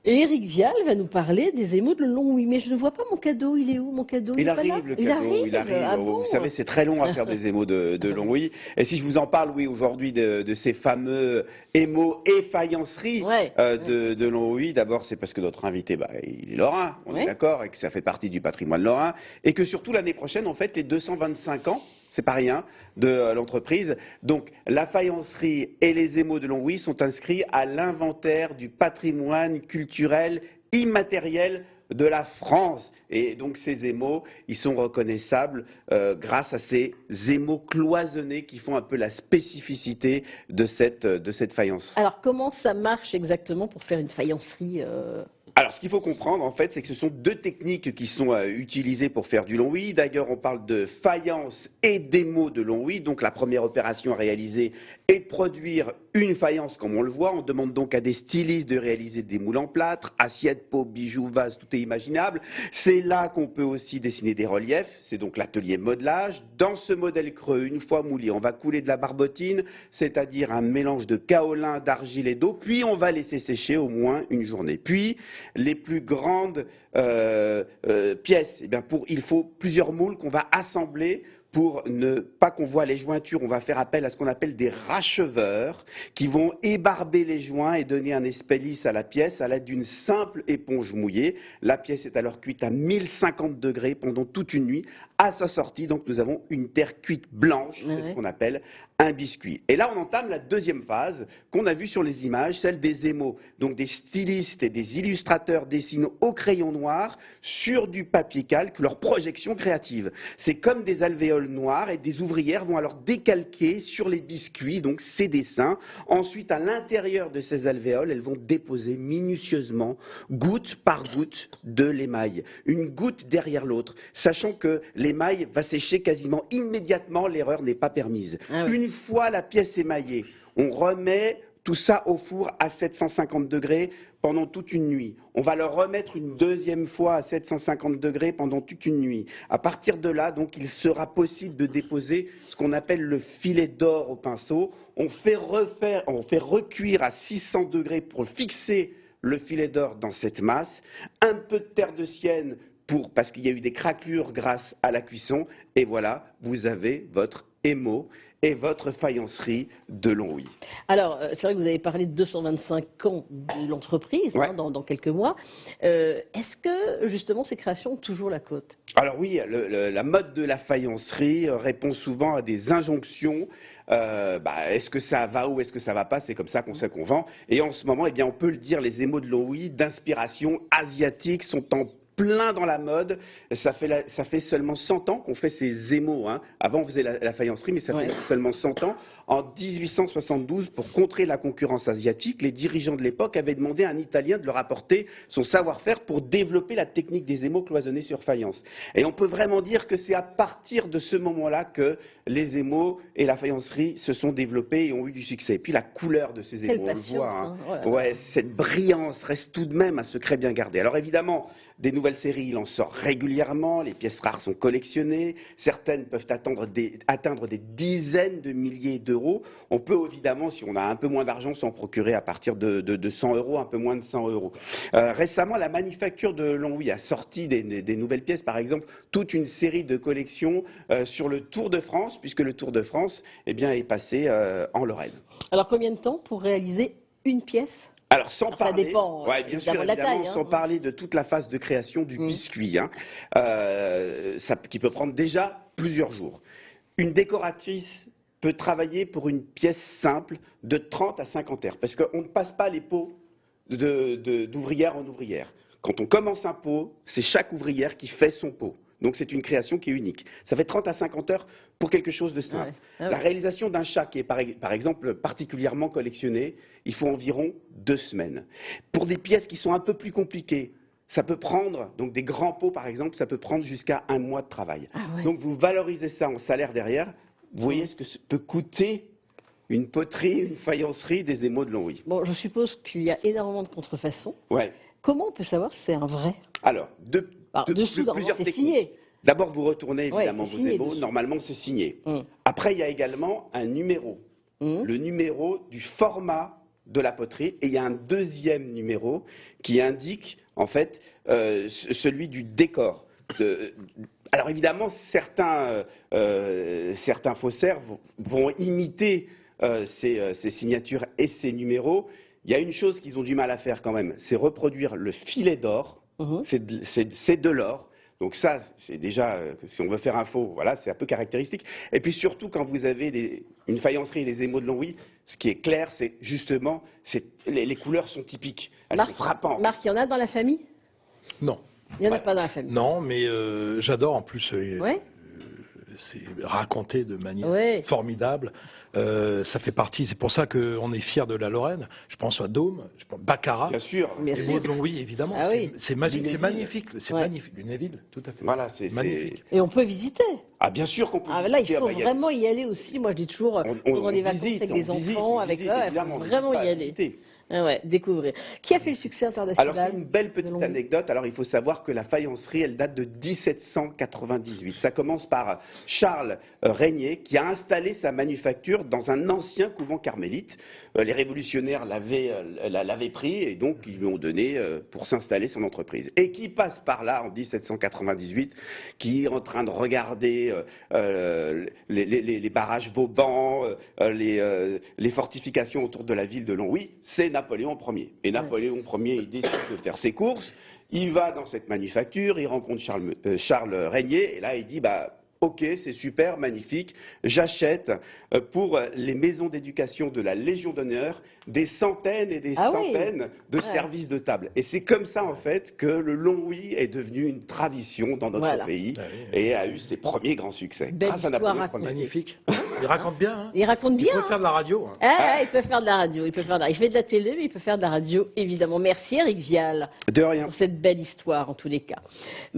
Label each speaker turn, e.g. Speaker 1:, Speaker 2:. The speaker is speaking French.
Speaker 1: Et Éric Vial va nous parler des émaux de Longwy. Mais je ne vois pas mon cadeau. Il est où, mon cadeau?
Speaker 2: Il
Speaker 1: est pas là
Speaker 2: arrive, le cadeau, il arrive.
Speaker 1: Ah
Speaker 2: Vous
Speaker 1: bon?
Speaker 2: savez, c'est très long à faire des émaux de Longwy. Et si je vous en parle, oui, aujourd'hui, de ces fameux émaux et faïenceries de Longwy, d'abord, c'est parce que notre invité, il est lorrain, on est d'accord, et que ça fait partie du patrimoine lorrain. Et que surtout, l'année prochaine, on fête les 225 ans. C'est pas rien, de l'entreprise. Donc, la faïencerie et les émaux de Longwy sont inscrits à l'inventaire du patrimoine culturel immatériel de la France. Et donc, ces émaux, ils sont reconnaissables grâce à ces émaux cloisonnés qui font un peu la spécificité de cette faïence.
Speaker 1: Alors, comment ça marche exactement pour faire une faïencerie
Speaker 2: Alors, ce qu'il faut comprendre, en fait, c'est que ce sont deux techniques qui sont utilisées pour faire du Longwy. D'ailleurs, on parle de faïence et d'émaux de Longwy. Donc, la première opération à réaliser est de produire une faïence, comme on le voit. On demande donc à des stylistes de réaliser des moules en plâtre, assiettes, pots, bijoux, vases, tout est imaginable. C'est là qu'on peut aussi dessiner des reliefs. C'est donc l'atelier modelage. Dans ce modèle creux, une fois moulé, on va couler de la barbotine, c'est-à-dire un mélange de kaolin, d'argile et d'eau. Puis, on va laisser sécher au moins une journée. Puis, les plus grandes pièces, il faut plusieurs moules qu'on va assembler pour ne pas qu'on voit les jointures. On va faire appel à ce qu'on appelle des racheveurs qui vont ébarber les joints et donner un aspect lisse à la pièce à l'aide d'une simple éponge mouillée. La pièce est alors cuite à 1050 degrés pendant toute une nuit. À sa sortie, donc, nous avons une terre cuite blanche, c'est ce qu'on appelle un biscuit. Et là, on entame la deuxième phase qu'on a vue sur les images, celle des émaux. Donc, des stylistes et des illustrateurs dessinent au crayon noir sur du papier calque leur projection créative. C'est comme des alvéoles noires et des ouvrières vont alors décalquer sur les biscuits, donc ces dessins. Ensuite, à l'intérieur de ces alvéoles, elles vont déposer minutieusement, goutte par goutte, de l'émail. Une goutte derrière l'autre, sachant que l'émail va sécher quasiment immédiatement, l'erreur n'est pas permise. Une fois la pièce émaillée, on remet tout ça au four à 750 degrés pendant toute une nuit. On va le remettre une deuxième fois à 750 degrés pendant toute une nuit. À partir de là, donc, il sera possible de déposer ce qu'on appelle le filet d'or au pinceau. On fait recuire à 600 degrés pour fixer le filet d'or dans cette masse. Un peu de terre de sienne parce qu'il y a eu des craquelures grâce à la cuisson. Et voilà, vous avez votre émaux et votre faïencerie de Longwy.
Speaker 1: Alors, c'est vrai que vous avez parlé de 225 ans de l'entreprise dans quelques mois. Est-ce que, justement, ces créations ont toujours la cote?
Speaker 2: Alors oui, la mode de la faïencerie répond souvent à des injonctions. Est-ce que ça va ou est-ce que ça va pas? C'est comme ça qu'on sait qu'on vend. Et en ce moment, on peut le dire, les émaux de Longwy, d'inspiration asiatique, sont en plein dans la mode. Ça fait seulement 100 ans qu'on fait ces émaux. Avant, on faisait la faïencerie, mais ça fait seulement 100 ans. En 1872, pour contrer la concurrence asiatique, les dirigeants de l'époque avaient demandé à un Italien de leur apporter son savoir-faire pour développer la technique des émaux cloisonnés sur faïence. Et on peut vraiment dire que c'est à partir de ce moment-là que les émaux et la faïencerie se sont développés et ont eu du succès. Et puis la couleur de ces émaux, on le voit. Cette brillance reste tout de même un secret bien gardé. Alors évidemment, des nouvelles séries, il en sort régulièrement, les pièces rares sont collectionnées, certaines peuvent atteindre des dizaines de milliers d'euros. On peut évidemment, si on a un peu moins d'argent, s'en procurer à partir de 100 euros, un peu moins de 100 euros. Récemment, la manufacture de Longwy a sorti des nouvelles pièces, par exemple, toute une série de collections sur le Tour de France, puisque le Tour de France est passé en Lorraine.
Speaker 1: Alors combien de temps pour réaliser une pièce?
Speaker 2: Alors, sans parler,
Speaker 1: ça dépend,
Speaker 2: bien sûr, évidemment, sans parler de toute la phase de création du biscuit, qui peut prendre déjà plusieurs jours. Une décoratrice peut travailler pour une pièce simple de 30 à 50 heures, parce qu'on ne passe pas les pots d'ouvrière en ouvrière. Quand on commence un pot, c'est chaque ouvrière qui fait son pot. Donc c'est une création qui est unique. Ça fait 30 à 50 heures pour quelque chose de simple. La réalisation d'un chat qui est par exemple particulièrement collectionné, il faut environ 2 semaines. Pour des pièces qui sont un peu plus compliquées, ça peut prendre, donc des grands pots par exemple, ça peut prendre jusqu'à 1 mois de travail. Donc vous valorisez ça en salaire derrière, vous voyez ce que peut coûter une poterie, une faïencerie des émaux de Longwy.
Speaker 1: Bon, je suppose qu'il y a énormément de contrefaçons. Comment on peut savoir si c'est un vrai?
Speaker 2: Alors,
Speaker 1: plusieurs techniques.
Speaker 2: D'abord, vous retournez évidemment vos émaux. Normalement, c'est signé. Après, il y a également un numéro. Le numéro du format de la poterie, et il y a un deuxième numéro qui indique en fait celui du décor. Alors évidemment, certains faussaires vont imiter ces signatures et ces numéros. Il y a une chose qu'ils ont du mal à faire quand même, c'est reproduire le filet d'or. C'est de l'or. Donc ça, c'est déjà, si on veut faire un faux, voilà, c'est un peu caractéristique. Et puis surtout, quand vous avez une faïencerie et les émaux de Longwy, ce qui est clair, c'est justement, les couleurs sont typiques. Elles sont frappantes.
Speaker 1: Marc, il y en a dans la famille?
Speaker 3: Non.
Speaker 1: Il n'y en a pas dans la famille?
Speaker 3: Non, mais j'adore en plus. C'est raconté de manière formidable. Ça fait partie, c'est pour ça qu'on est fiers de la Lorraine. Je pense à Dôme, je pense à Baccarat.
Speaker 2: Bien sûr.
Speaker 3: Les mots de Longwy, évidemment.
Speaker 1: Ah oui.
Speaker 3: C'est magnifique. C'est magnifique. Lunéville, tout à fait.
Speaker 2: Voilà, c'est
Speaker 3: magnifique.
Speaker 1: Et on peut visiter.
Speaker 2: Ah, bien sûr qu'on peut visiter.
Speaker 1: Là, il faut vraiment y aller aussi. Moi, je dis toujours, pendant les vacances avec les enfants, il faut vraiment y aller. Ah ouais, découvrir. Qui a fait le succès international?
Speaker 2: Alors, c'est une belle petite anecdote. Alors, il faut savoir que la faïencerie, elle date de 1798. Ça commence par Charles Régnier, qui a installé sa manufacture dans un ancien couvent carmélite. Les révolutionnaires l'avaient pris et donc ils lui ont donné pour s'installer son entreprise. Et qui passe par là en 1798, qui est en train de regarder les barrages Vauban, les fortifications autour de la ville de Longwy, c'est Napoléon Ier. Et Napoléon Ier, il décide de faire ses courses, il va dans cette manufacture, il rencontre Charles Régnier, et là il dit, ok, c'est super, magnifique, j'achète pour les maisons d'éducation de la Légion d'honneur des centaines et des centaines de services de table. Et c'est comme ça, en fait, que le Longwy est devenu une tradition dans notre pays et a eu ses premiers grands succès.
Speaker 1: Grâce à Napoléon Ier.
Speaker 3: Magnifique. Il raconte bien. Hein.
Speaker 1: Il raconte bien.
Speaker 3: Il peut faire de la radio.
Speaker 1: Il peut faire de la radio. Il fait de la télé, mais il peut faire de la radio, évidemment. Merci, Éric Vial.
Speaker 2: De rien.
Speaker 1: Pour cette belle histoire, en tous les cas.